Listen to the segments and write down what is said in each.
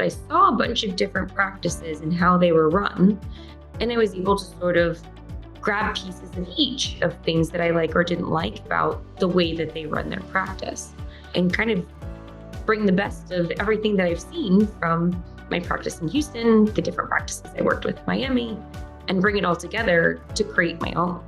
I saw a bunch of different practices and how they were run. And I was able to sort of grab pieces of each of things that I like or didn't like about the way that they run their practice and kind of bring the best of everything that I've seen from my practice in Houston, the different practices I worked with in Miami, and bring it all together to create my own.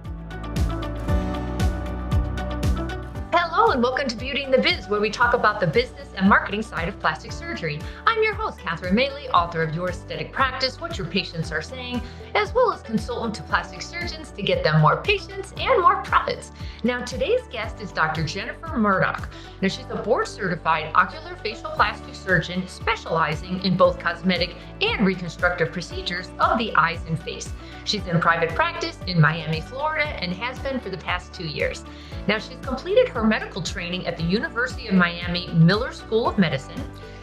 Hello and welcome to Beauty and the Biz, where we talk about the business and marketing side of plastic surgery. I'm your host, Maley, author of Your Aesthetic Practice, What Your Patients Are Saying, as well as consultant to plastic surgeons to get them more patients and more profits. Now, today's guest is Dr. Jennifer Murdock. Now, she's a board-certified oculofacial plastic surgeon specializing in both cosmetic and reconstructive procedures of the eyes and face. She's in private practice in Miami, Florida, and has been for the past 2 years. Now, she's completed her medical training at the University of Miami Miller School of Medicine,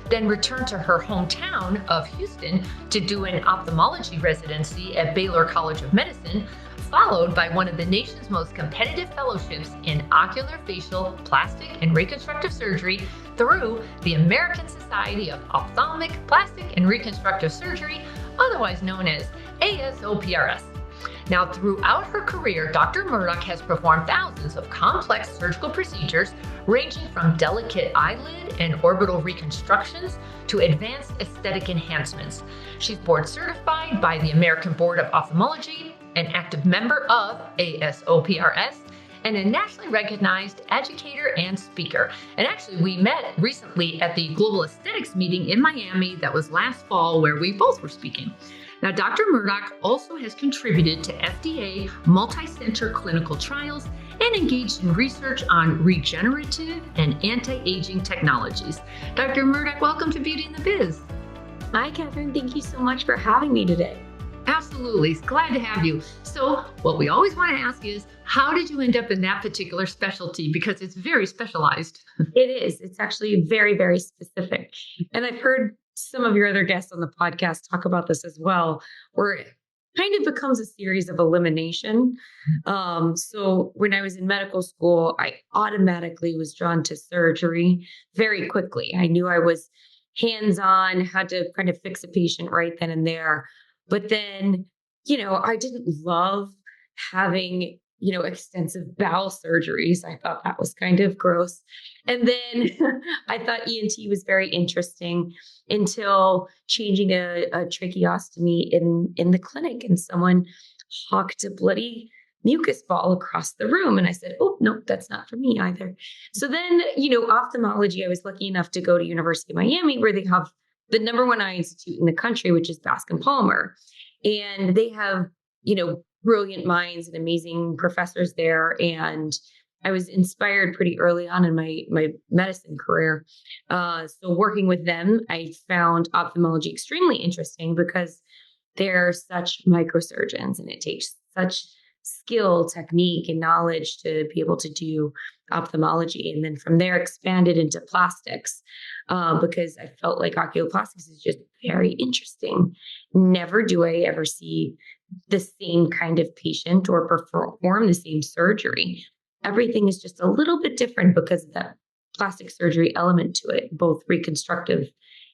then returned to her hometown of Houston to do an ophthalmology residency at Baylor College of Medicine, followed by one of the nation's most competitive fellowships in oculofacial, plastic, and reconstructive surgery through the American Society of Ophthalmic, Plastic, and Reconstructive Surgery, otherwise known as ASOPRS. Now, throughout her career, Dr. Murdock has performed thousands of complex surgical procedures, ranging from delicate eyelid and orbital reconstructions to advanced aesthetic enhancements. She's board certified by the American Board of Ophthalmology, an active member of ASOPRS, and a nationally recognized educator and speaker. And actually, we met recently at the Global Aesthetics meeting in Miami that was last fall, where we both were speaking. Now, Dr. Murdock also has contributed to FDA multi-center clinical trials and engaged in research on regenerative and anti-aging technologies. Dr. Murdock, welcome to Beauty and the Biz. Hi, Catherine. Thank you so much for having me today. Absolutely. Glad to have you. So what we always want to ask is, how did you end up in that particular specialty? Because it's very specialized. It is. It's actually very, very specific. And I've heard some of your other guests on the podcast talk about this as well, where it kind of becomes a series of elimination. So when I was in medical school, I automatically was drawn to surgery very quickly. I knew I was hands-on, had to kind of fix a patient right then and there. But then, I didn't love having, extensive bowel surgeries. I thought that was kind of gross. And then I thought ENT was very interesting until changing a tracheostomy in the clinic, and someone hawked a bloody mucus ball across the room. And I said, oh, no, that's not for me either. So then, ophthalmology, I was lucky enough to go to University of Miami, where they have the number one eye institute in the country, which is Bascom Palmer. And they have, brilliant minds and amazing professors there. And I was inspired pretty early on in my medicine career. So working with them, I found ophthalmology extremely interesting because they're such microsurgeons, and it takes such skill, technique, and knowledge to be able to do ophthalmology. And then from there expanded into plastics because I felt like oculoplastics is just very interesting. Never do I ever see the same kind of patient or perform the same surgery. Everything is just a little bit different because of that plastic surgery element to it, both reconstructive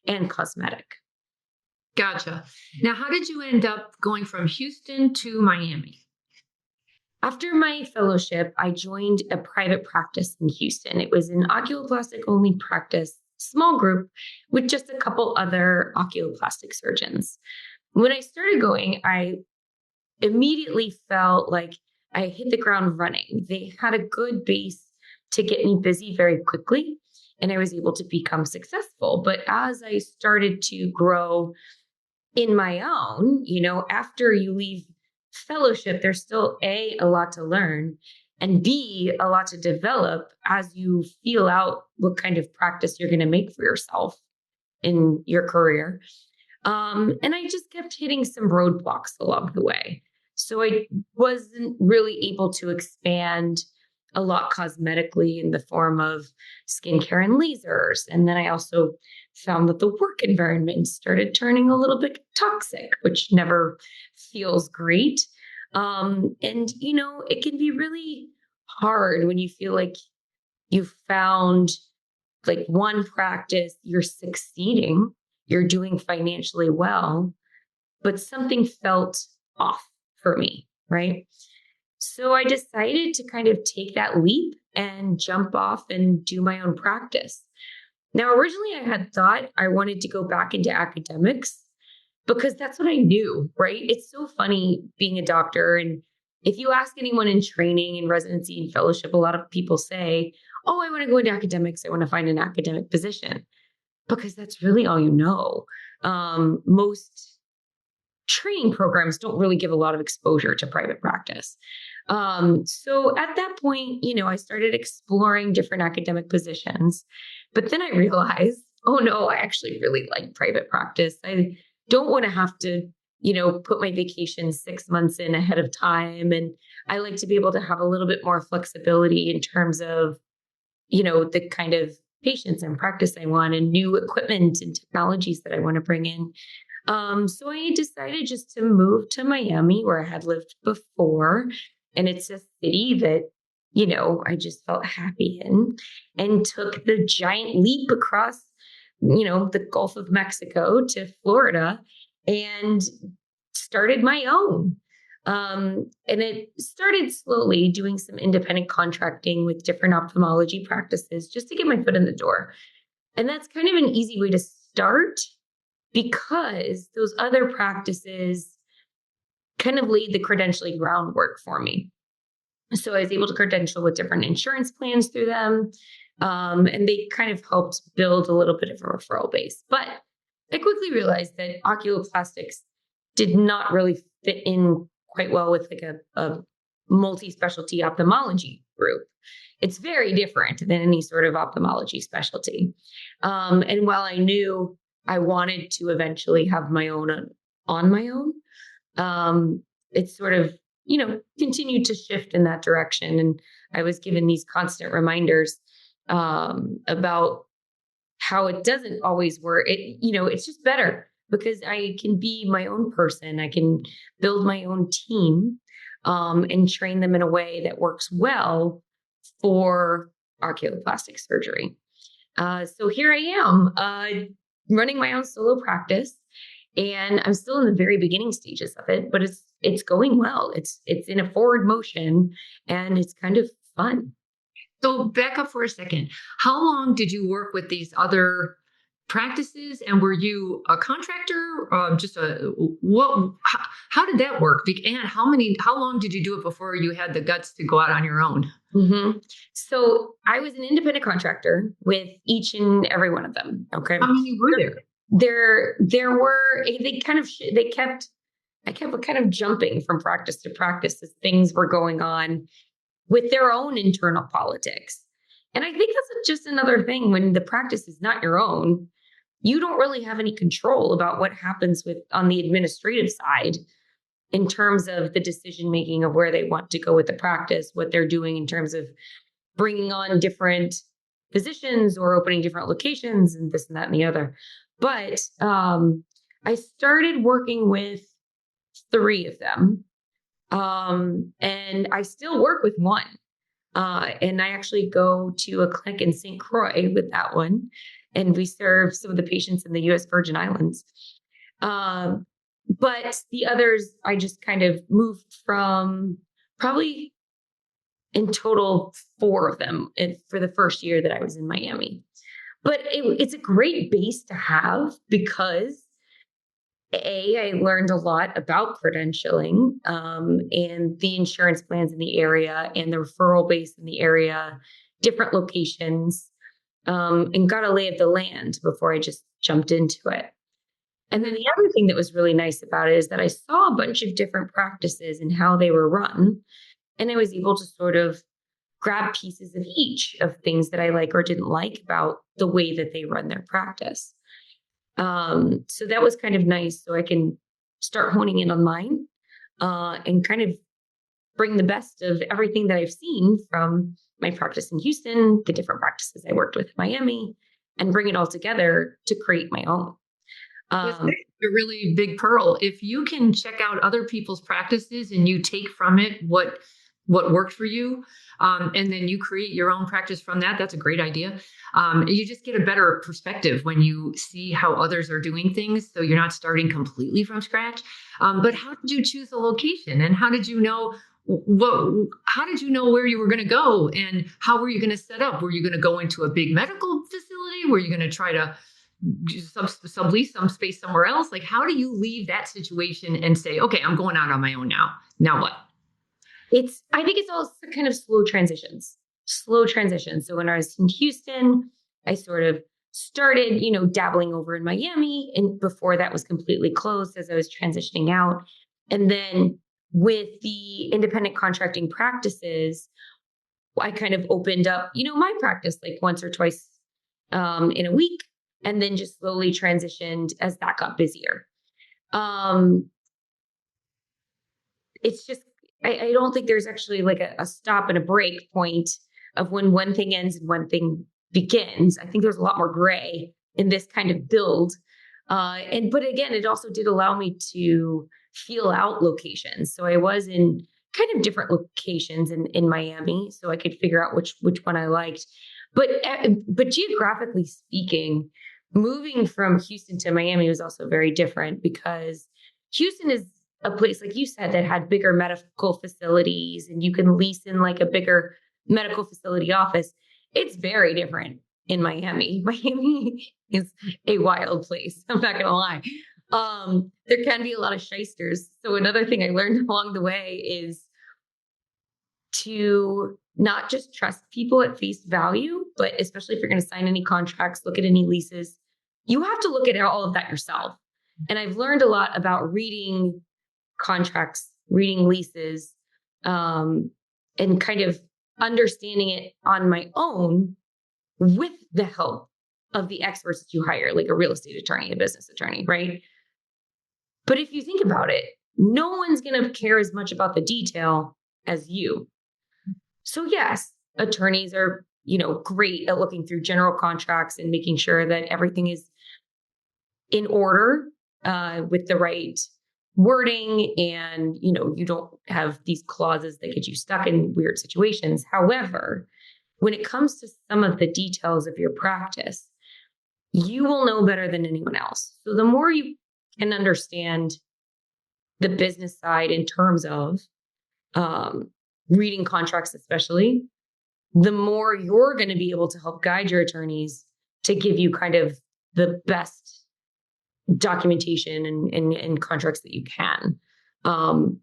and cosmetic. Gotcha. Now, how did you end up going from Houston to Miami? After my fellowship, I joined a private practice in Houston. It was an oculoplastic only practice, small group with just a couple other oculoplastic surgeons. When I started going, I immediately felt like I hit the ground running. They had a good base to get me busy very quickly, and I was able to become successful. But as I started to grow in my own, after you leave fellowship, there's still a lot to learn, and B, a lot to develop as you feel out what kind of practice you're going to make for yourself in your career. And I just kept hitting some roadblocks along the way. So I wasn't really able to expand a lot cosmetically in the form of skincare and lasers. And then I also found that the work environment started turning a little bit toxic, which never feels great. And, it can be really hard when you feel like you've found like one practice, you're succeeding, you're doing financially well, but something felt off for me, right? So I decided to kind of take that leap and jump off and do my own practice. Now, originally I had thought I wanted to go back into academics because that's what I knew, right? It's so funny being a doctor. And if you ask anyone in training and residency and fellowship, a lot of people say, oh, I want to go into academics. I want to find an academic position because that's really all you know. Most training programs don't really give a lot of exposure to private practice. So at that point, I started exploring different academic positions, but then I realized, oh no, I actually really like private practice. I don't want to have to, put my vacation 6 months in ahead of time. And I like to be able to have a little bit more flexibility in terms of, the kind of patients and practice I want and new equipment and technologies that I want to bring in. So I decided just to move to Miami, where I had lived before. And it's a city that, I just felt happy in, and took the giant leap across, the Gulf of Mexico to Florida and started my own. And it started slowly doing some independent contracting with different ophthalmology practices just to get my foot in the door. And that's kind of an easy way to start because those other practices kind of laid the credentialing groundwork for me. So I was able to credential with different insurance plans through them. And they kind of helped build a little bit of a referral base. But I quickly realized that oculoplastics did not really fit in quite well with like a multi-specialty ophthalmology group. It's very different than any sort of ophthalmology specialty. And while I knew I wanted to eventually have my own on my own, it sort of, continued to shift in that direction. And I was given these constant reminders about how it doesn't always work. It's just better because I can be my own person. I can build my own team and train them in a way that works well for oculoplastic surgery. So here I am running my own solo practice, and I'm still in the very beginning stages of it, but it's going well. It's in a forward motion, and it's kind of fun. So back up for a second. How long did you work with these other practices, and were you a contractor? How did that work? And how long did you do it before you had the guts to go out on your own? Mm-hmm. So I was an independent contractor with each and every one of them. Okay. How many were there? There were, I kept kind of jumping from practice to practice as things were going on with their own internal politics. And I think that's just another thing. When the practice is not your own, you don't really have any control about what happens on the administrative side in terms of the decision making of where they want to go with the practice, what they're doing in terms of bringing on different physicians or opening different locations and this and that and the other. But I started working with 3 of them. And I still work with one. And I actually go to a clinic in St. Croix with that one. And we serve some of the patients in the U.S. Virgin Islands. But the others, I just kind of moved from probably in total 4 of them for the first year that I was in Miami. But it's a great base to have because I learned a lot about credentialing and the insurance plans in the area and the referral base in the area, different locations, and got a lay of the land before I just jumped into it. And then the other thing that was really nice about it is that I saw a bunch of different practices and how they were run. And I was able to sort of grab pieces of each of things that I like or didn't like about the way that they run their practice. So that was kind of nice. So I can start honing in on mine and kind of bring the best of everything that I've seen from my practice in Houston, the different practices I worked with in Miami, and bring it all together to create my own. That's a really big pearl. If you can check out other people's practices and you take from it what what worked for you. And then you create your own practice from that. That's a great idea. You just get a better perspective when you see how others are doing things. So you're not starting completely from scratch. But how did you choose a location, and how did you know how did you know where you were going to go, and how were you going to set up? Were you going to go into a big medical facility? Were you going to try to sublease some space somewhere else? Like, how do you leave that situation and say, okay, I'm going out on my own now. Now what? I think it's all kind of slow transitions. So when I was in Houston, I sort of started, dabbling over in Miami. And before that was completely closed as I was transitioning out. And then with the independent contracting practices, I kind of opened up, my practice like once or twice in a week, and then just slowly transitioned as that got busier. It's just, I don't think there's actually like a stop and a break point of when one thing ends and one thing begins. I think there's a lot more gray in this kind of build. But again, it also did allow me to feel out locations. So I was in kind of different locations in Miami, so I could figure out which one I liked. But geographically speaking, moving from Houston to Miami was also very different, because Houston is a place, like you said, that had bigger medical facilities, and you can lease in like a bigger medical facility office. It's very different in Miami. Miami is a wild place. I'm not going to lie. There can be a lot of shysters. So another thing I learned along the way is to not just trust people at face value, but especially if you're going to sign any contracts, look at any leases, you have to look at all of that yourself. And I've learned a lot about reading contracts, reading leases, and kind of understanding it on my own with the help of the experts that you hire, like a real estate attorney, a business attorney, right? But if you think about it, no one's going to care as much about the detail as you. So yes, attorneys are, great at looking through general contracts and making sure that everything is in order with the right wording, and you don't have these clauses that get you stuck in weird situations. However, when it comes to some of the details of your practice, you will know better than anyone else. So the more you can understand the business side in terms of reading contracts, especially, the more you're going to be able to help guide your attorneys to give you kind of the best documentation and contracts that you can.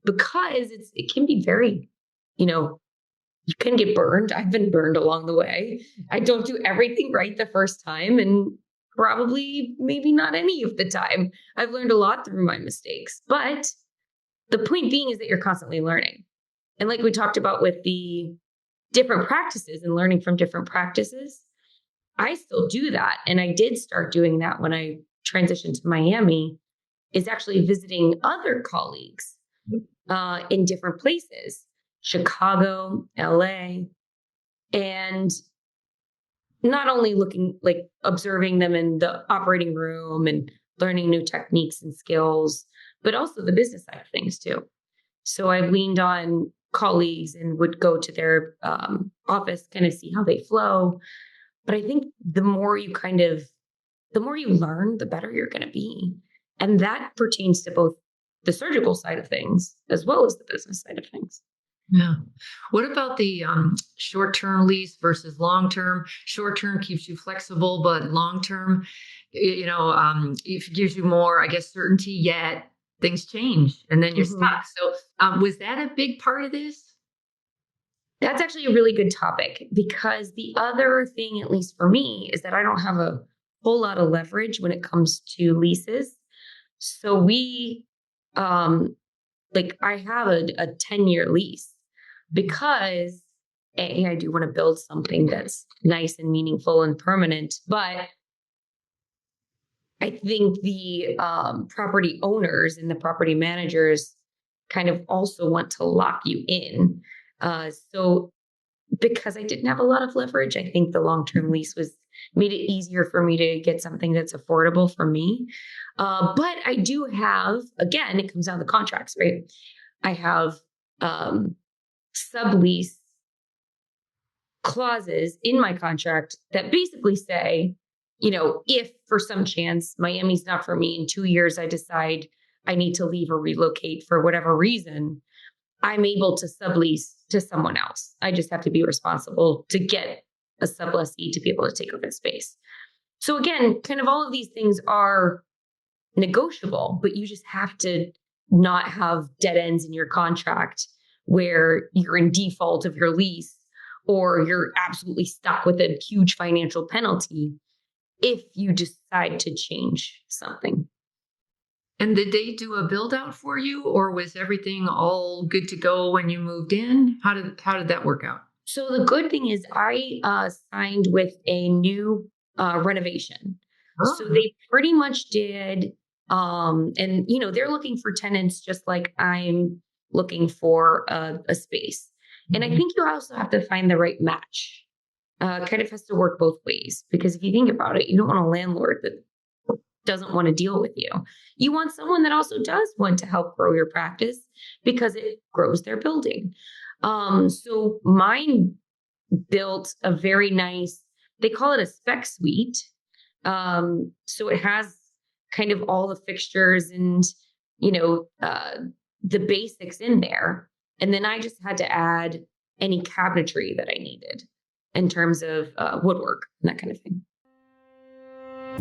Because it can be very, you can get burned. I've been burned along the way. I don't do everything right the first time, and probably maybe not any of the time. I've learned a lot through my mistakes, but the point being is that you're constantly learning. And like we talked about with the different practices and learning from different practices, I still do that. And I did start doing that when I transitioned to Miami, is actually visiting other colleagues in different places, Chicago, LA, and not only observing them in the operating room and learning new techniques and skills, but also the business side of things too. So I've leaned on colleagues and would go to their office, kind of see how they flow. But I think the more you learn, the better you're going to be. And that pertains to both the surgical side of things as well as the business side of things. Yeah. What about the short-term lease versus long-term? Short-term keeps you flexible, but long-term, it gives you more, I guess, certainty, yet things change and then you're stuck. So was that a big part of this? That's actually a really good topic, because the other thing, at least for me, is that I don't have a whole lot of leverage when it comes to leases. So we, I have a 10-year lease, because I do want to build something that's nice and meaningful and permanent. But I think the property owners and the property managers kind of also want to lock you in. So because I didn't have a lot of leverage, I think the long-term lease made it easier for me to get something that's affordable for me. But I do have, again, it comes down to contracts, right? I have sublease clauses in my contract that basically say, if for some chance Miami's not for me in 2 years, I decide I need to leave or relocate for whatever reason, I'm able to sublease to someone else. I just have to be responsible to get a sublessee to be able to take over the space. So again, kind of all of these things are negotiable, but you just have to not have dead ends in your contract where you're in default of your lease or you're absolutely stuck with a huge financial penalty if you decide to change something. And did they do a build out for you, or was everything all good to go when you moved in? How did that work out? So the good thing is I signed with a new renovation. Oh. So they pretty much did. And, they're looking for tenants just like I'm looking for a space. And I think you also have to find the right match. Kind of has to work both ways, because if you think about it, you don't want a landlord that doesn't want to deal with you. You want someone that also does want to help grow your practice because it grows their building. So mine built a very nice, they call it a spec suite. So it has kind of all the fixtures and, the basics in there. And then I just had to add any cabinetry that I needed in terms of woodwork and that kind of thing.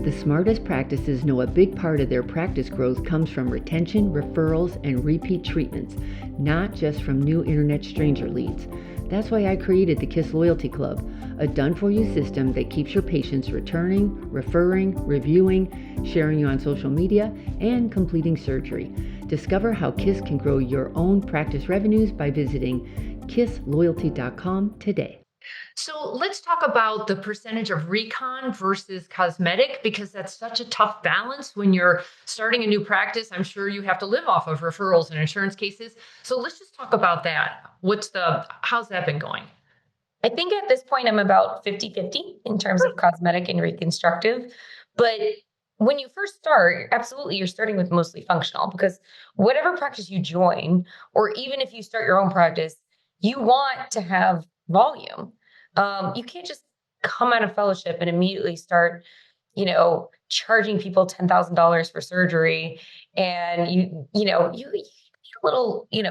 The smartest practices know a big part of their practice growth comes from retention, referrals, and repeat treatments, not just from new internet stranger leads. That's why I created the KISS Loyalty Club, a done-for-you system that keeps your patients returning, referring, reviewing, sharing you on social media, and completing surgery. Discover how KISS can grow your own practice revenues by visiting kissloyalty.com today. So let's talk about the percentage of recon versus cosmetic, because that's such a tough balance when you're starting a new practice. I'm sure you have to live off of referrals and insurance cases. So let's just talk about that. How's that been going? I think at this point, I'm about 50-50 in terms of cosmetic and reconstructive. But when you first start, absolutely, you're starting with mostly functional, because whatever practice you join, or even if you start your own practice, you want to have volume. You can't just come out of fellowship and immediately start, charging people $10,000 for surgery, and you need a little, you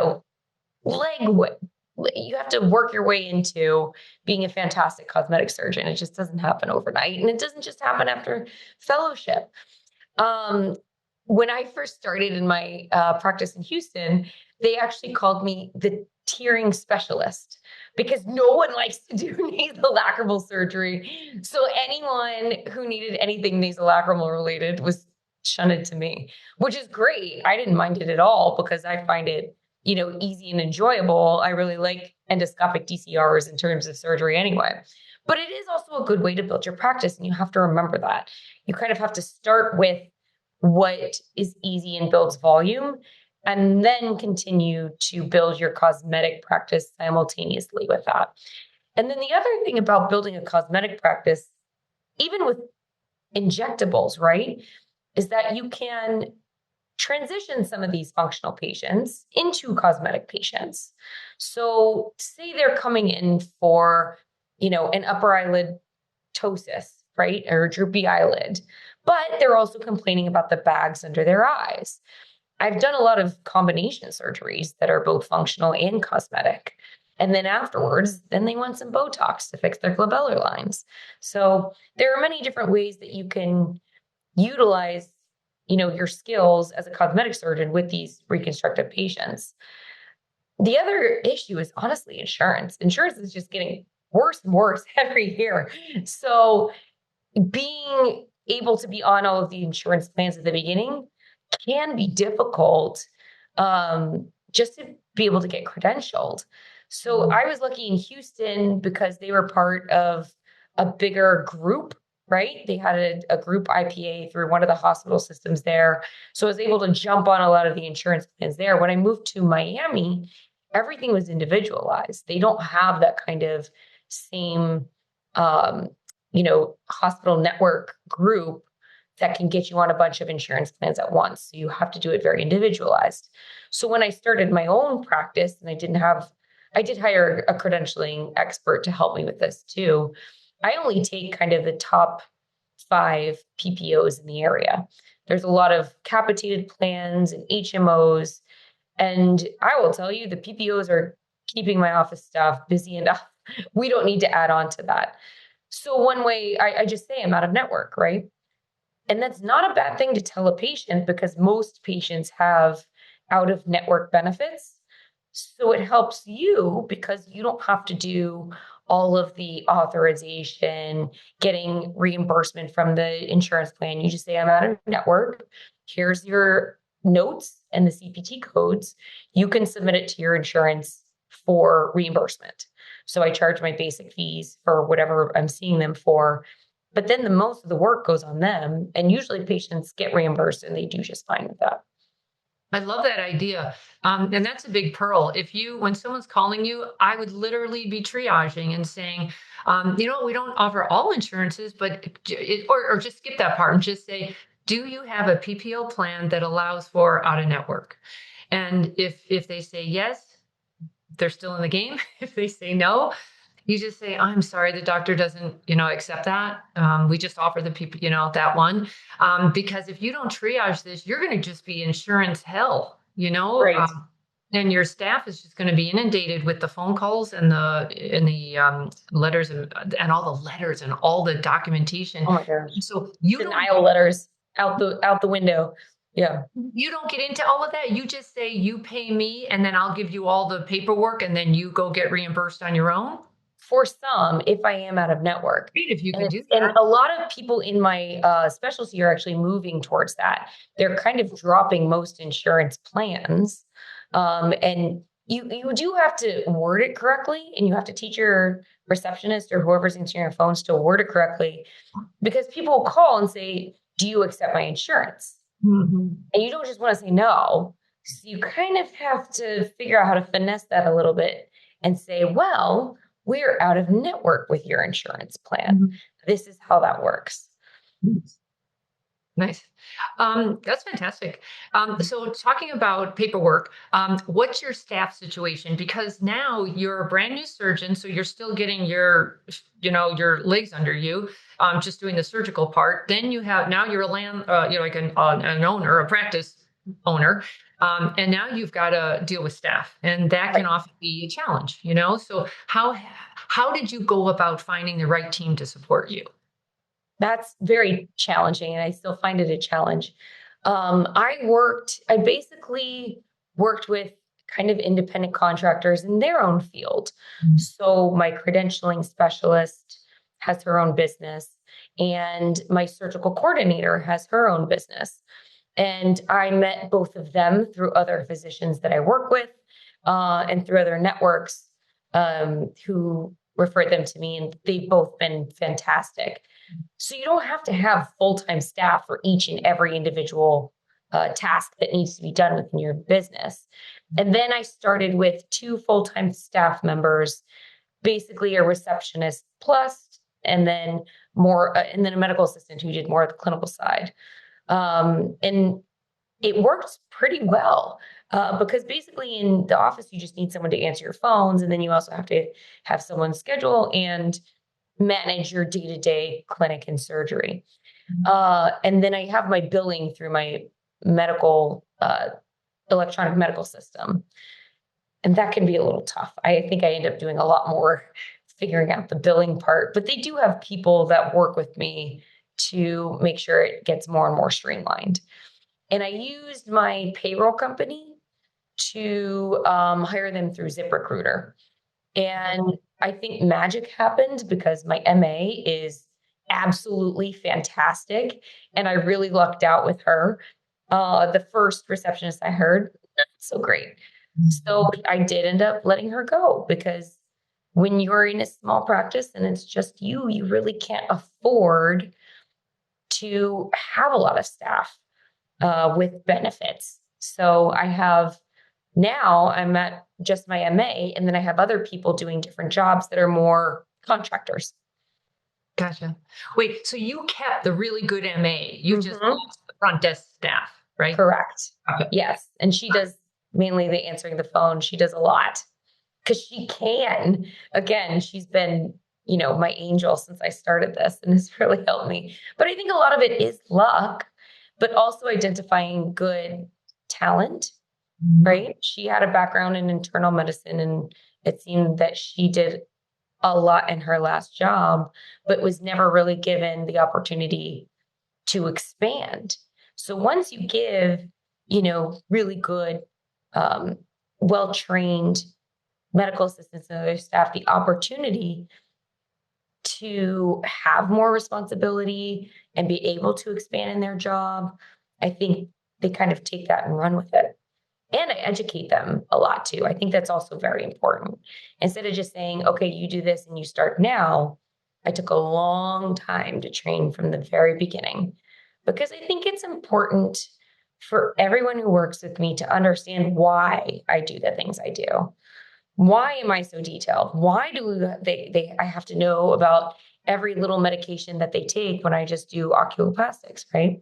have to work your way into being a fantastic cosmetic surgeon. It just doesn't happen overnight, and it doesn't just happen after fellowship. When I first started in my practice in Houston, they actually called me the tearing specialist, because no one likes to do nasolacrimal surgery. So anyone who needed anything nasolacrimal related was shunted to me, which is great. I didn't mind it at all, because I find it, easy and enjoyable. I really like endoscopic DCRs in terms of surgery anyway. But it is also a good way to build your practice. And you have to remember that. You kind of have to start with what is easy and builds volume, and then continue to build your cosmetic practice simultaneously with that. And then the other thing about building a cosmetic practice, even with injectables, right, is that you can transition some of these functional patients into cosmetic patients. So say they're coming in for, an upper eyelid ptosis, right, or droopy eyelid, but they're also complaining about the bags under their eyes. I've done a lot of combination surgeries that are both functional and cosmetic. And then afterwards, they want some Botox to fix their glabellar lines. So there are many different ways that you can utilize, your skills as a cosmetic surgeon with these reconstructive patients. The other issue is honestly insurance. Insurance is just getting worse and worse every year. So being able to be on all of the insurance plans at the beginning can be difficult, just to be able to get credentialed. So I was lucky in Houston because they were part of a bigger group, right? They had a group IPA through one of the hospital systems there. So I was able to jump on a lot of the insurance plans there. When I moved to Miami, everything was individualized. They don't have that kind of same, hospital network group that can get you on a bunch of insurance plans at once. So you have to do it very individualized. So when I started my own practice and I I did hire a credentialing expert to help me with this too. I only take kind of the top 5 PPOs in the area. There's a lot of capitated plans and HMOs. And I will tell you, the PPOs are keeping my office staff busy enough. We don't need to add on to that. So one way I just say I'm out of network, right? And that's not a bad thing to tell a patient because most patients have out of network benefits. So it helps you because you don't have to do all of the authorization, getting reimbursement from the insurance plan. You just say, I'm out of network. Here's your notes and the CPT codes. You can submit it to your insurance for reimbursement. So I charge my basic fees for whatever I'm seeing them for. But then the most of the work goes on them. And usually patients get reimbursed and they do just fine with that. I love that idea. And that's a big pearl. When someone's calling you, I would literally be triaging and saying, we don't offer all insurances, but, or just skip that part and just say, do you have a PPO plan that allows for out of network? And if they say yes, they're still in the game. If they say no, you just say, I'm sorry, the doctor doesn't, accept that. We just offer the people, that one. Because if you don't triage this, you're going to just be insurance hell, Right. And your staff is just going to be inundated with the phone calls and the letters and all the letters and all the documentation. Oh my gosh. So Denial letters out the window. Yeah. You don't get into all of that. You just say, you pay me and then I'll give you all the paperwork and then you go get reimbursed on your own. For some, if I am out of network. Great, if you can do that. And a lot of people in my specialty are actually moving towards that. They're kind of dropping most insurance plans. And you do have to word it correctly, and you have to teach your receptionist or whoever's answering your phones to word it correctly, because people will call and say, do you accept my insurance? Mm-hmm. And you don't just want to say no. So you kind of have to figure out how to finesse that a little bit and say, well, we're out of network with your insurance plan. Mm-hmm. This is how that works. Nice. That's fantastic. So talking about paperwork, what's your staff situation? Because now you're a brand new surgeon, so you're still getting your legs under you, just doing the surgical part. Then you're like an owner, a practice owner. And now you've got to deal with staff, and that can often be a challenge, So how did you go about finding the right team to support you? That's very challenging, and I still find it a challenge. I basically worked with kind of independent contractors in their own field. Mm-hmm. So my credentialing specialist has her own business, and my surgical coordinator has her own business. And I met both of them through other physicians that I work with, and through other networks who referred them to me, and they've both been fantastic. So you don't have to have full-time staff for each and every individual task that needs to be done within your business. And then I started with 2 full-time staff members, basically a receptionist plus, and then a medical assistant who did more of the clinical side. And it worked pretty well because basically in the office, you just need someone to answer your phones. And then you also have to have someone schedule and manage your day-to-day clinic and surgery. And then I have my billing through my medical, electronic medical system. And that can be a little tough. I think I end up doing a lot more figuring out the billing part, but they do have people that work with me to make sure it gets more and more streamlined. And I used my payroll company to hire them through ZipRecruiter. And I think magic happened because my MA is absolutely fantastic. And I really lucked out with her. The first receptionist I heard, not so great. So I did end up letting her go because when you're in a small practice and it's just you really can't afford to have a lot of staff with benefits. So I'm at just my MA, and then I have other people doing different jobs that are more contractors. Gotcha. Wait, so you kept the really good MA. You just lost the front desk staff, right? Correct. Okay. Yes. And she does mainly the answering the phone. She does a lot. because she can. Again, she's been, my angel since I started this and has really helped me. But I think a lot of it is luck, but also identifying good talent, right? She had a background in internal medicine, and it seemed that she did a lot in her last job, but was never really given the opportunity to expand. So once you give, really good, well-trained medical assistants and other staff the opportunity to have more responsibility and be able to expand in their job, I think they kind of take that and run with it. And I educate them a lot too. I think that's also very important. Instead of just saying, okay, you do this and you start now, I took a long time to train from the very beginning because I think it's important for everyone who works with me to understand why I do the things I do. Why am I so detailed? Why do I have to know about every little medication that they take when I just do oculoplastics, right?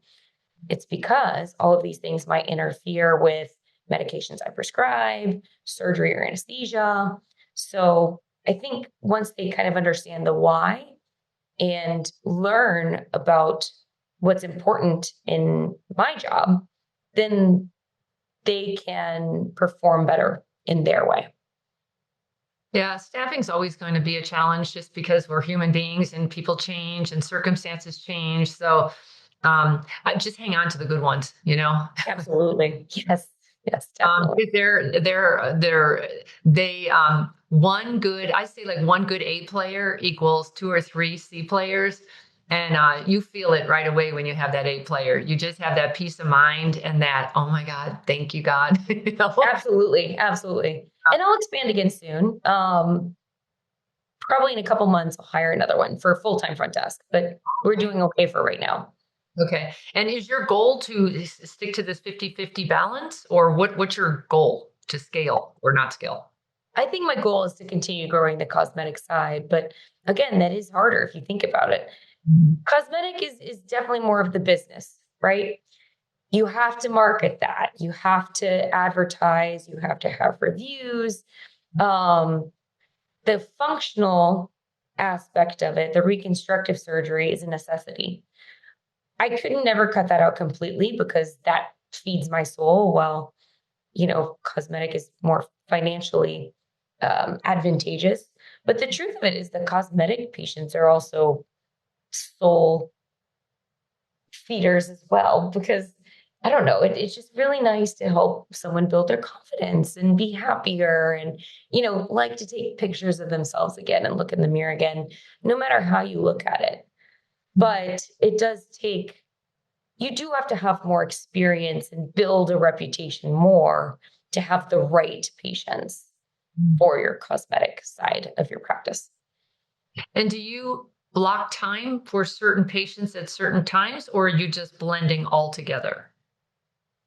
It's because all of these things might interfere with medications I prescribe, surgery or anesthesia. So I think once they kind of understand the why and learn about what's important in my job, then they can perform better in their way. Yeah, staffing's always going to be a challenge just because we're human beings and people change and circumstances change. So I just hang on to the good ones, Absolutely. Yes. Yes, definitely. One good, I say like one good A player equals 2 or 3 C players. And you feel it right away when you have that A player. You just have that peace of mind and that, oh my God, thank you, God. Absolutely. Absolutely. And I'll expand again soon. Probably in a couple months, I'll hire another one for full-time front desk, but we're doing okay for right now. Okay. And is your goal to stick to this 50-50 balance, or what's your goal to scale or not scale? I think my goal is to continue growing the cosmetic side, but again, that is harder if you think about it. Cosmetic is definitely more of the business, right? You have to market that. You have to advertise. You have to have reviews. The functional aspect of it, the reconstructive surgery, is a necessity. I couldn't never cut that out completely because that feeds my soul. While, cosmetic is more financially advantageous. But the truth of it is the cosmetic patients are also soul feeders as well, because I don't know, it's just really nice to help someone build their confidence and be happier and, like to take pictures of themselves again and look in the mirror again, no matter how you look at it. But it does take, you do have to have more experience and build a reputation more to have the right patients for your cosmetic side of your practice. And do you block time for certain patients at certain times, or are you just blending all together?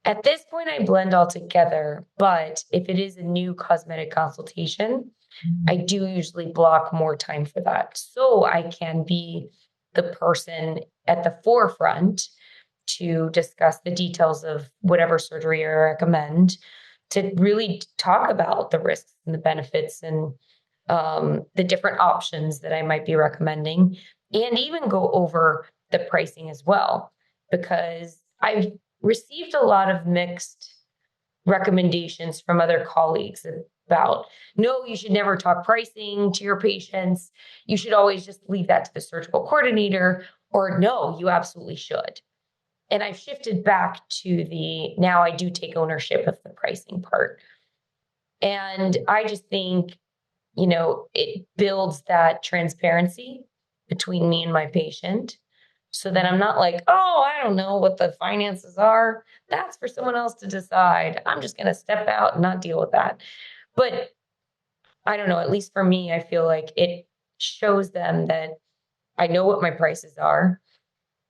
At this point, I blend all together, but if it is a new cosmetic consultation, I do usually block more time for that. So I can be the person at the forefront to discuss the details of whatever surgery I recommend, to really talk about the risks and the benefits and the different options that I might be recommending, and even go over the pricing as well, because I've received a lot of mixed recommendations from other colleagues about, no, you should never talk pricing to your patients. You should always just leave that to the surgical coordinator, or no, you absolutely should. And I've shifted back to now I do take ownership of the pricing part. And I just think, it builds that transparency between me and my patient, so that I'm not like, oh, I don't know what the finances are. That's for someone else to decide. I'm just going to step out and not deal with that. But I don't know, at least for me, I feel like it shows them that I know what my prices are.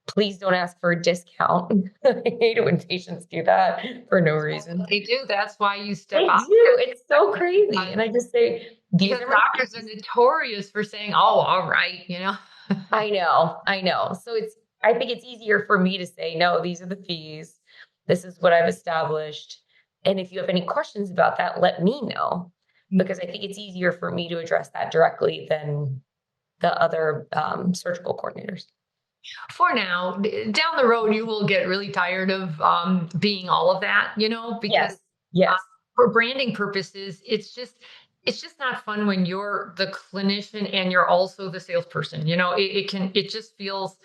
Please don't ask for a discount. I hate it when patients do that for no reason. They do. That's why you step They out. do. It's so crazy. And I just say, Because doctors are notorious for saying, oh, all right, I know. So I think it's easier for me to say, no, these are the fees. This is what I've established. And if you have any questions about that, let me know. because I think it's easier for me to address that directly than the other surgical coordinators. For now, down the road, you will get really tired of being all of that, because Yes. Yes. for branding purposes, it's just not fun when you're the clinician and you're also the salesperson. It just feels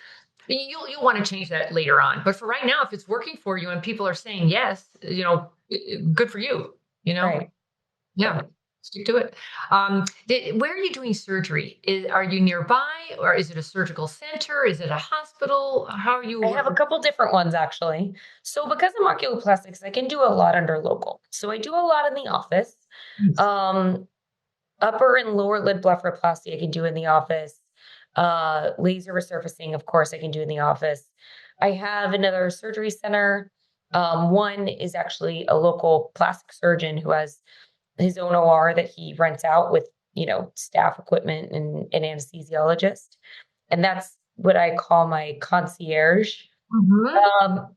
you'll want to change that later on. But for right now, if it's working for you and people are saying yes, good for you. Right. Yeah. Right. Stick to it. Where are you doing surgery? Are you nearby, or is it a surgical center? Is it a hospital? How are you I have a working? couple different ones actually. So because I'm oculoplastics, I can do a lot under local. So I do a lot in the office. Um, Upper and lower lid blepharoplasty I can do in the office. Laser resurfacing, of course, I can do in the office. I have another surgery center. One is actually a local plastic surgeon who has his own OR that he rents out with, staff equipment and an anesthesiologist. And that's what I call my concierge. Mhm.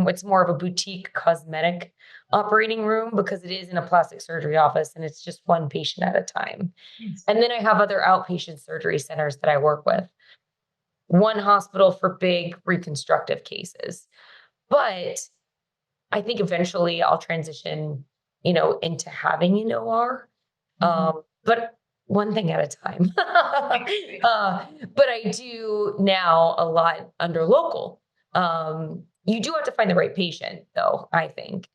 It's more of a boutique cosmetic operating room because it is in a plastic surgery office and it's just one patient at a time. And then I have other outpatient surgery centers that I work with. One hospital for big reconstructive cases. But I think eventually I'll transition, into having an OR. Mhm. But one thing at a time. But I do now a lot under local. You do have to find the right patient, though, I think,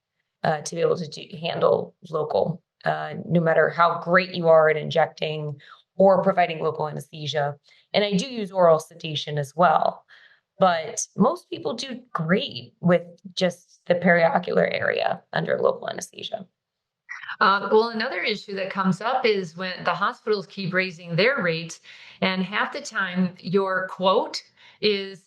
to be able to handle local, no matter how great you are at injecting or providing local anesthesia. And I do use oral sedation as well. But most people do great with just the periocular area under local anesthesia. Well, another issue that comes up is when the hospitals keep raising their rates, and half the time your quote is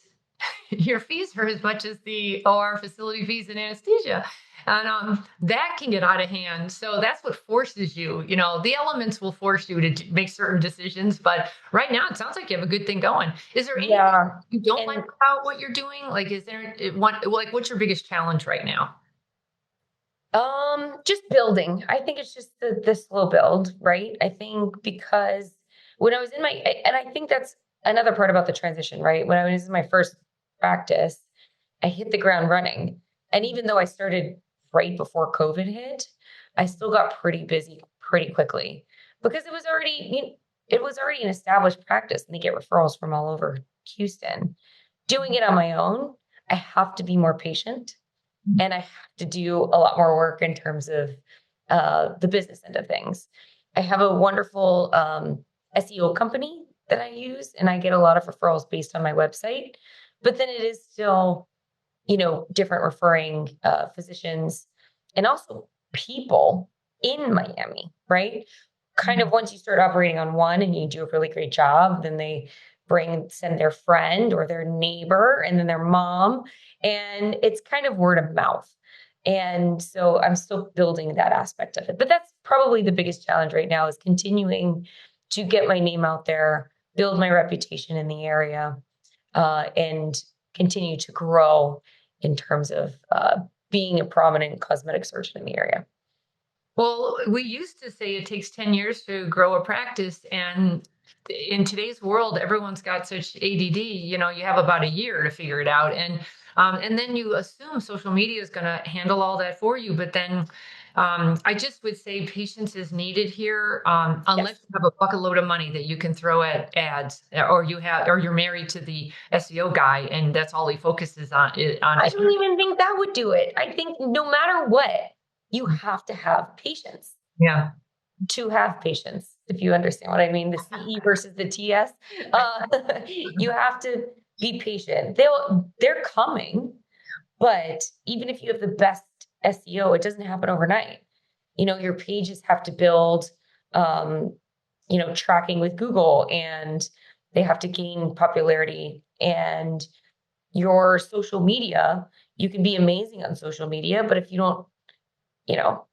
your fees are as much as the OR facility fees and anesthesia. And that can get out of hand. So that's what forces you. The elements will force you to make certain decisions. But right now, it sounds like you have a good thing going. Is there anything Yeah. you don't like And about what you're doing? Like, is there one, like, what's your biggest challenge right now? just building. I think it's just the slow build, right? I think because when I was in and I think that's another part about the transition, right? When I was in my first practice, I hit the ground running. And even though I started right before COVID hit, I still got pretty busy pretty quickly because it was already an established practice and they get referrals from all over Houston. Doing it on my own, I have to be more patient and I have to do a lot more work in terms of the business end of things. I have a wonderful SEO company that I use, and I get a lot of referrals based on my website. But then it is still, different referring physicians and also people in Miami, right? Kind of once you start operating on one and you do a really great job, then they send their friend or their neighbor and then their mom. And it's kind of word of mouth. And so I'm still building that aspect of it. But that's probably the biggest challenge right now is continuing to get my name out there, build my reputation in the area, and continue to grow in terms of being a prominent cosmetic surgeon in the area. Well, we used to say it takes 10 years to grow a practice. And in today's world, everyone's got such ADD, you have about a year to figure it out. And then you assume social media is going to handle all that for you. But then I just would say patience is needed here, unless Yes. you have a bucket load of money that you can throw at ads, or you're married to the SEO guy and that's all he focuses on. I don't even think that would do it. I think no matter what, you have to have patience Yeah. to have patience, if you understand what I mean, the CE versus the TS. You have to be patient. They're coming, but even if you have the best SEO, it doesn't happen overnight. Your pages have to build, um, tracking with Google and they have to gain popularity and your social media. You can be amazing on social media, but if you don't, you know,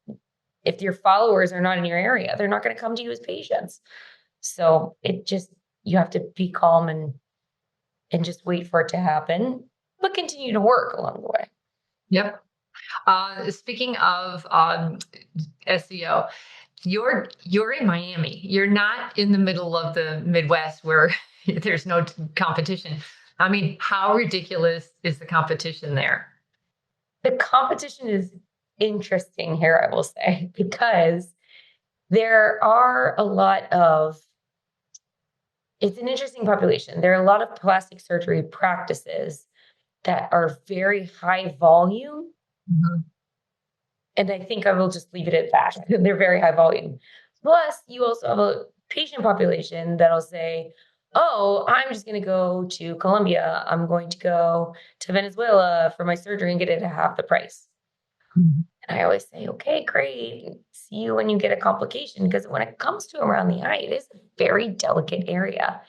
if your followers are not in your area, they're not going to come to you as patients. So you have to be calm and just wait for it to happen, but continue to work along the way. Yep. Speaking of SEO, you're in Miami. You're not in the middle of the Midwest where there's no competition. I mean, how ridiculous is the competition there? The competition is interesting here, I will say, because there are a lot of, it's an interesting population. There are a lot of plastic surgery practices that are very high volume. Mhm. And I think I will just leave it at that. They're very high volume. Plus, you also have a patient population that'll say, oh, I'm just going to go to Colombia. I'm going to go to Venezuela for my surgery and get it at half the price. Mhm. And I always say, okay, great. See you when you get a complication. Because when it comes to around the eye, it is a very delicate area.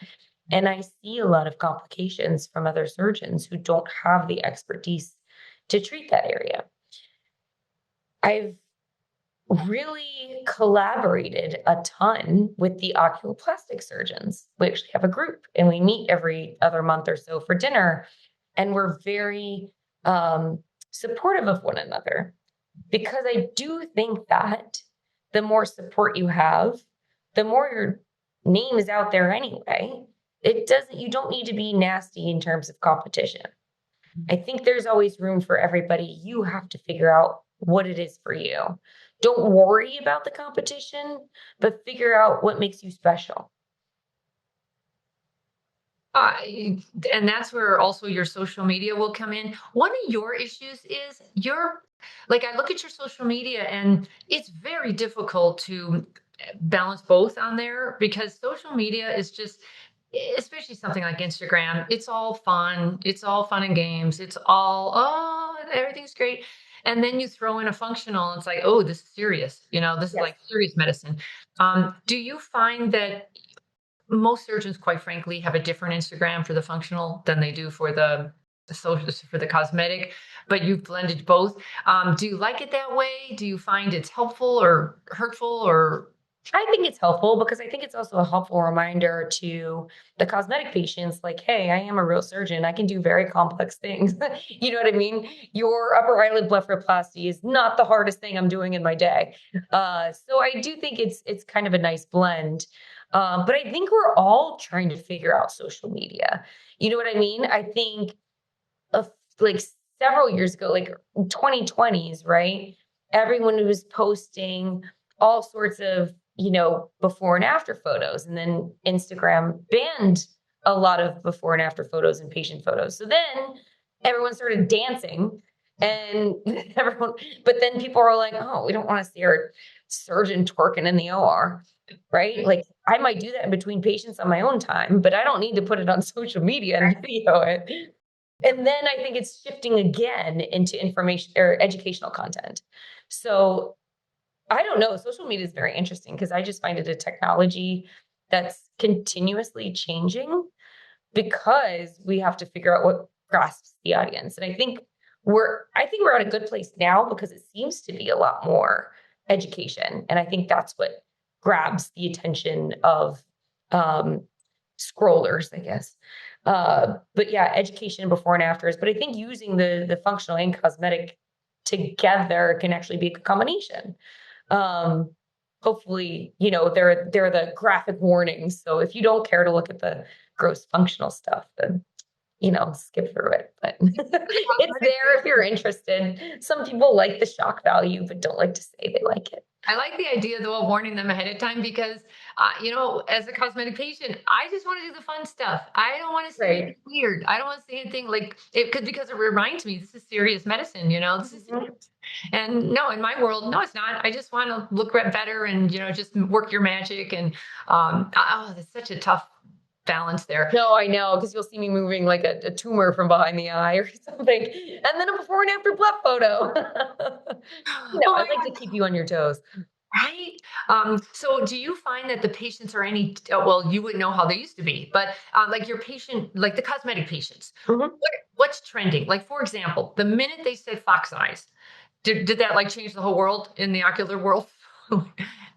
And I see a lot of complications from other surgeons who don't have the expertise to treat that area. I've really collaborated a ton with the oculoplastic surgeons. We actually have a group and we meet every other month or so for dinner. And we're very supportive of one another because I do think that the more support you have, the more your name is out there anyway. You don't need to be nasty in terms of competition. I think there's always room for everybody. You have to figure out what it is for you. Don't worry about the competition, but figure out what makes you special. Uh, and that's where also your social media will come in. One of your issues is like, I look at your social media and it's very difficult to balance both on there because social media is just, especially something like Instagram, it's all fun. It's all fun and games. It's all, oh, everything's great. And then you throw in a functional, and it's like, oh, this is serious. This is Yes. like serious medicine. Do you find that most surgeons, quite frankly, have a different Instagram for the functional than they do for the social, for the cosmetic, but you've blended both? Do you like it that way? Do you find it's helpful or hurtful or? I think it's helpful because I think it's also a helpful reminder to the cosmetic patients like, hey, I am a real surgeon. I can do very complex things. You know what I mean? Your upper eyelid blepharoplasty is not the hardest thing I'm doing in my day. So I do think it's kind of a nice blend. But I think we're all trying to figure out social media. You know what I mean? I think of like several years ago, like 2020s, right? Everyone was posting all sorts of, before and after photos. And then Instagram banned a lot of before and after photos and patient photos. So then everyone started dancing and but then people are like, oh, we don't want to see our surgeon twerking in the OR, right? Like I might do that in between patients on my own time, but I don't need to put it on social media and video it. And then I think it's shifting again into information or educational content. So I don't know. Social media is very interesting because I just find it a technology that's continuously changing because we have to figure out what grasps the audience. And I think we're at a good place now because it seems to be a lot more education. And I think that's what grabs the attention of scrollers, I guess. But yeah, education before and afters. But I think using the functional and cosmetic together can actually be a good combination. Hopefully, they're the graphic warnings. So if you don't care to look at the gross functional stuff, then skip through it. But it's there if you're interested. Some people like the shock value, but don't like to say they like it. I like the idea though of warning them ahead of time because, as a cosmetic patient, I just want to do the fun stuff. I don't want to see anything weird. I don't want to see anything like it could, because it reminds me this is serious medicine. This is serious. And no, in my world, no, it's not. I just want to look better and just work your magic. And that's such a tough balance there. No, I know, because you'll see me moving like a tumor from behind the eye or something, and then a before and after bleph photo. I'd like to keep you on your toes. Right. So do you find that the patients are well, you wouldn't know how they used to be, but like your patient, like the cosmetic patients, what's trending? Like, for example, the minute they said fox eyes, did that like change the whole world in the ocular world?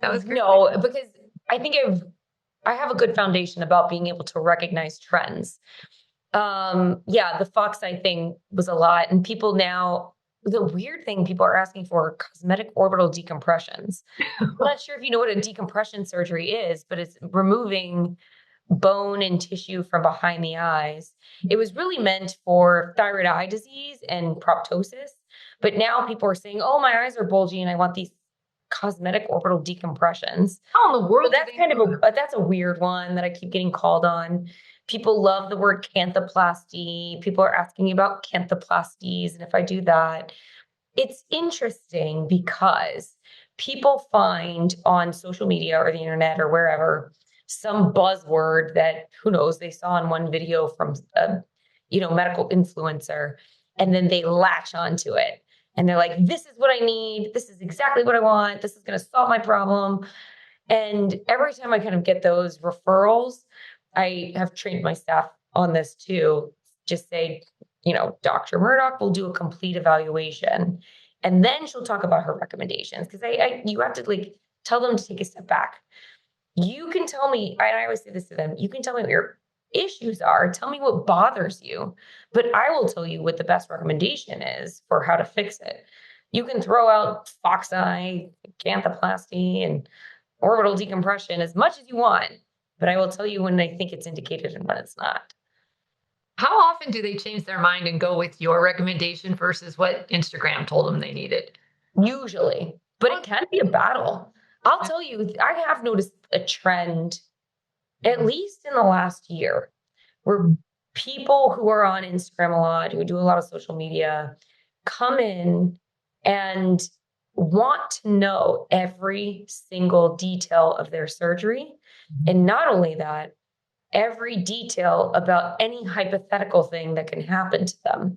That was crazy. No, because I think I have a good foundation about being able to recognize trends. Yeah, the fox eye thing was a lot, and people now the weird thing people are asking for are cosmetic orbital decompressions. I'm not sure if you know what a decompression surgery is, but it's removing bone and tissue from behind the eyes. It was really meant for thyroid eye disease and proptosis. But now people are saying, oh, my eyes are bulgy and I want these cosmetic orbital decompressions. How in the So world? that's kind of that's a weird one that I keep getting called on. People love the word canthoplasty. People are asking me about canthoplasties and if I do that. It's interesting because people find on social media or the internet or wherever some buzzword that who knows they saw in one video from a medical influencer, and then they latch onto it and they're like, this is what I need, this is exactly what I want, this is going to solve my problem. And every time I kind of get those referrals, I have trained my staff on this too. Just say, Dr. Murdock will do a complete evaluation and then she'll talk about her recommendations. Because you have to like tell them to take a step back. You can tell me, and I always say this to them, you can tell me what your issues are. Tell me what bothers you, but I will tell you what the best recommendation is for how to fix it. You can throw out fox eye, canthoplasty, and orbital decompression as much as you want, but I will tell you when I think it's indicated and when it's not. How often do they change their mind and go with your recommendation versus what Instagram told them they needed? Usually, but it can be a battle. I'll tell you, I have noticed a trend, at least in the last year, where people who are on Instagram a lot, who do a lot of social media, come in and want to know every single detail of their surgery. And not only that, every detail about any hypothetical thing that can happen to them.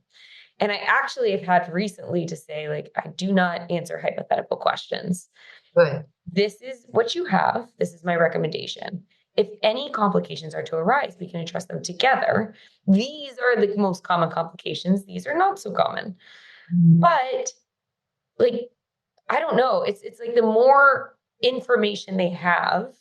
And I actually have had recently to say, like, I do not answer hypothetical questions. Good. This is what you have. This is my recommendation. If any complications are to arise, we can address them together. These are the most common complications. These are not so common. But like, I don't know. It's like the more information they have,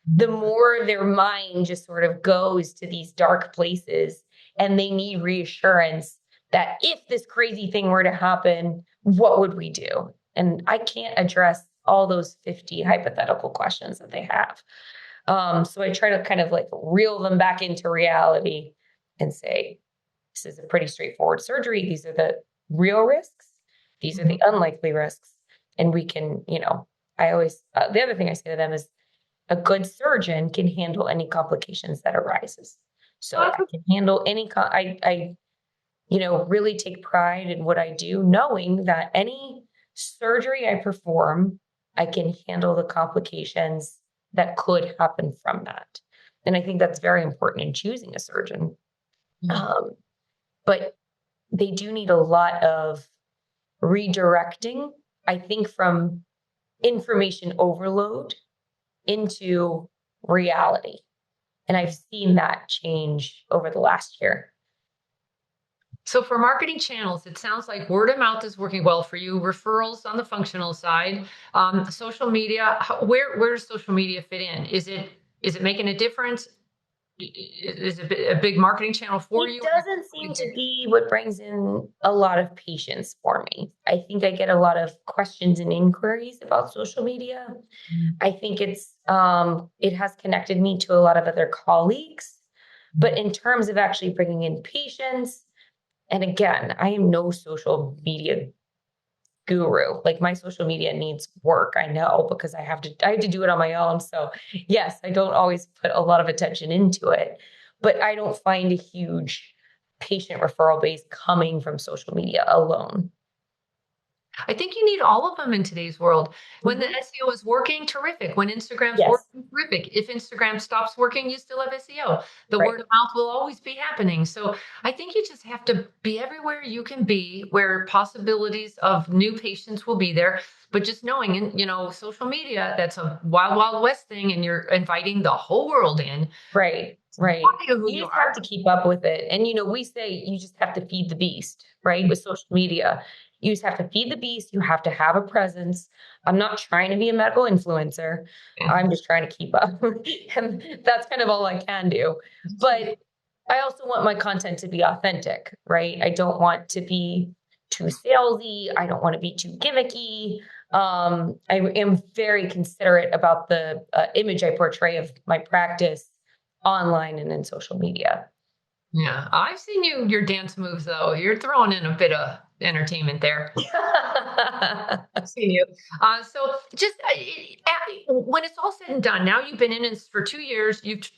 the more their mind just sort of goes to these dark places and they need reassurance that if this crazy thing were to happen, what would we do? And I can't address all those 50 hypothetical questions that they have. So I try to kind of like reel them back into reality and say, this is a pretty straightforward surgery. These are the real risks. These are the unlikely risks. And we can, I always, the other thing I say to them is a good surgeon can handle any complications that arises. So I can handle any, I really take pride in what I do, knowing that any surgery I perform, I can handle the complications that could happen from that. And I think that's very important in choosing a surgeon. But they do need a lot of redirecting, I think, from information overload into reality. And I've seen that change over the last year. So for marketing channels, it sounds like word of mouth is working well for you. Referrals on the functional side, social media. Where does social media fit in? Is it making a difference? Is it a big marketing channel for you? It doesn't seem to be what brings in a lot of patients for me. I think I get a lot of questions and inquiries about social media. I think it's it has connected me to a lot of other colleagues. But in terms of actually bringing in patients, and again, I am no social media guru. Like my social media needs work. I know because I have to do it on my own. So yes, I don't always put a lot of attention into it, but I don't find a huge patient referral base coming from social media alone. I think you need all of them in today's world. When the SEO is working, terrific. When Instagram's working, terrific. If Instagram stops working, you still have SEO. The word of mouth will always be happening. So I think you just have to be everywhere you can be, where possibilities of new patients will be there. But just knowing, social media, that's a wild, wild west thing, and you're inviting the whole world in. Right. You just have to keep up with it. And, we say you just have to feed the beast, right? With social media. You just have to feed the beast. You have to have a presence. I'm not trying to be a medical influencer. I'm just trying to keep up. And that's kind of all I can do. But I also want my content to be authentic, right? I don't want to be too salesy. I don't want to be too gimmicky. I am very considerate about the image I portray of my practice online and in social media. Yeah, I've seen your dance moves though. You're throwing in a bit of entertainment there. I've seen you. So just when it's all said and done, now you've been in this for 2 years. You've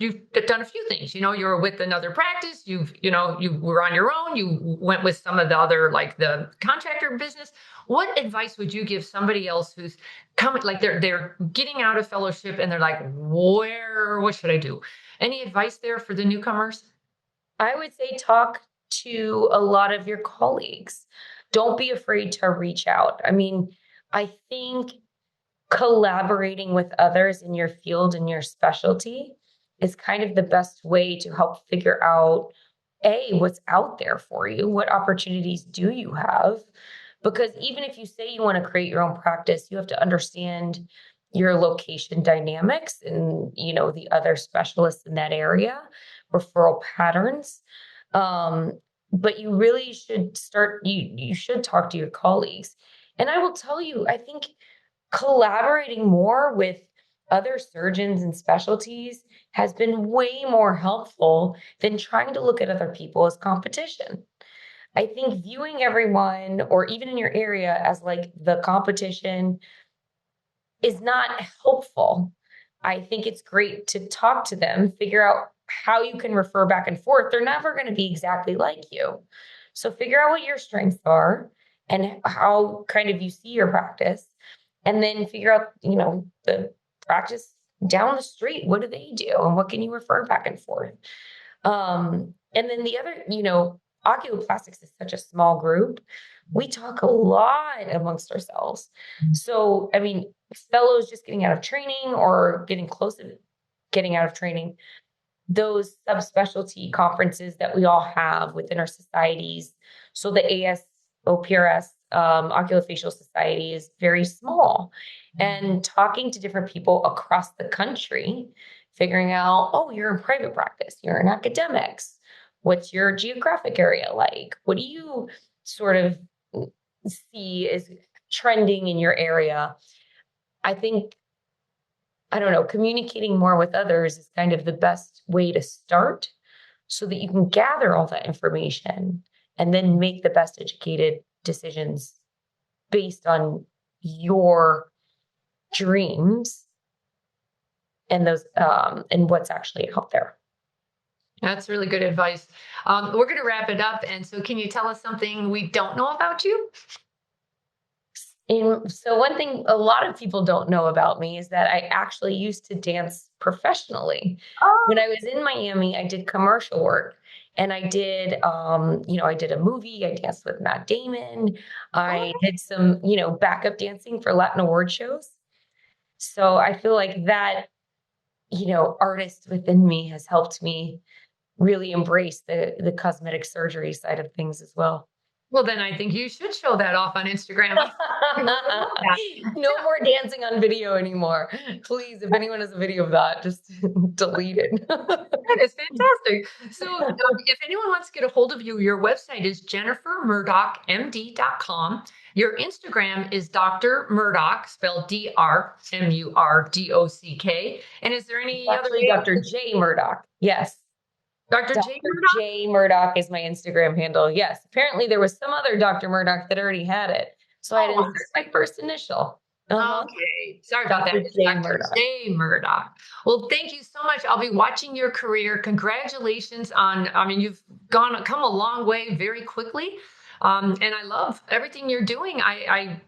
done a few things. You were with another practice. You were on your own. You went with some of the other, like the contractor business. What advice would you give somebody else who's coming, like they're getting out of fellowship and they're like, what should I do? Any advice there for the newcomers? I would say talk to a lot of your colleagues. Don't be afraid to reach out. I mean, I think collaborating with others in your field and your specialty is kind of the best way to help figure out, what's out there for you? What opportunities do you have? Because even if you say you want to create your own practice, you have to understand your location dynamics and, the other specialists in that area, referral patterns. But you really should you should talk to your colleagues. And I will tell you, I think collaborating more with other surgeons and specialties has been way more helpful than trying to look at other people as competition. I think viewing everyone, or even in your area, as like the competition is not helpful. I think it's great to talk to them, figure out how you can refer back and forth. They're never going to be exactly like you. So figure out what your strengths are and how kind of you see your practice. And then figure out, the practice down the street. What do they do? And what can you refer back and forth? And then the other, oculoplastics is such a small group. We talk a lot amongst ourselves. So, I mean, fellows just getting out of training or getting close to getting out of training, those subspecialty conferences that we all have within our societies. So the ASOPRS, Oculofacial Society, is very small. And talking to different people across the country, figuring out, you're in private practice, you're in academics. What's your geographic area like? What do you sort of see as trending in your area? I think, communicating more with others is kind of the best way to start so that you can gather all that information and then make the best educated decisions based on your dreams and those and what's actually out there. That's really good advice. We're going to wrap it up. And so can you tell us something we don't know about you? So one thing a lot of people don't know about me is that I actually used to dance professionally. When I was in Miami, I did commercial work. And I did, I did a movie. I danced with Matt Damon. I did some, backup dancing for Latin award shows. So I feel like that, artist within me has helped me really embrace the cosmetic surgery side of things as well. Well, then I think you should show that off on Instagram. No more dancing on video anymore. Please, if anyone has a video of that, just delete it. That is fantastic. So if anyone wants to get a hold of you, your website is jennifermurdockmd.com. Your Instagram is Dr. Murdock, spelled DrMurdock. And is there any Actually, other? Dr. J. Murdock. Yes. Dr. J. Murdock? J. Murdock is my Instagram handle. Yes. Apparently there was some other Dr. Murdock that already had it. So I didn't insert my first initial. Okay. Sorry about that. Dr. J. Murdock. Well, thank you so much. I'll be watching your career. Congratulations you've come a long way very quickly. And I love everything you're doing. I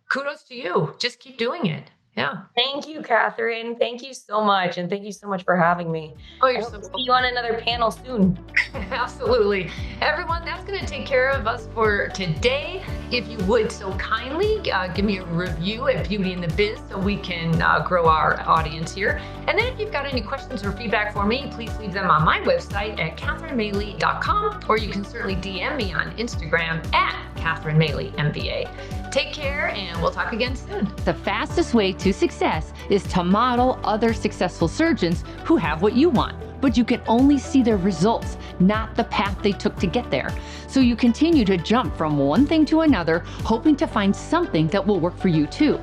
kudos to you. Just keep doing it. Yeah. Thank you, Catherine. Thank you so much. And thank you so much for having me. Oh, you're so welcome. See you on another panel soon. Absolutely. Everyone, that's going to take care of us for today. If you would so kindly give me a review at Beauty and the Biz so we can grow our audience here. And then if you've got any questions or feedback for me, please leave them on my website at catherinemaley.com, or you can certainly DM me on Instagram at Catherine Maley, MBA. Take care, and we'll talk again soon. The fastest way to success is to model other successful surgeons who have what you want. but you can only see their results, not the path they took to get there. So you continue to jump from one thing to another, hoping to find something that will work for you too.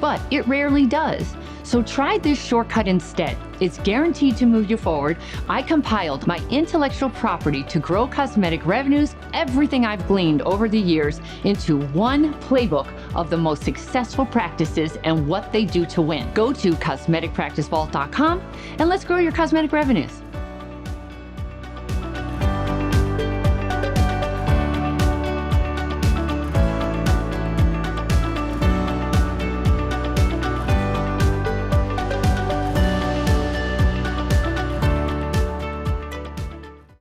But it rarely does. So try this shortcut instead. It's guaranteed to move you forward. I compiled my intellectual property to grow cosmetic revenues, everything I've gleaned over the years, into one playbook of the most successful practices and what they do to win. Go to cosmeticpracticevault.com and let's grow your cosmetic revenues.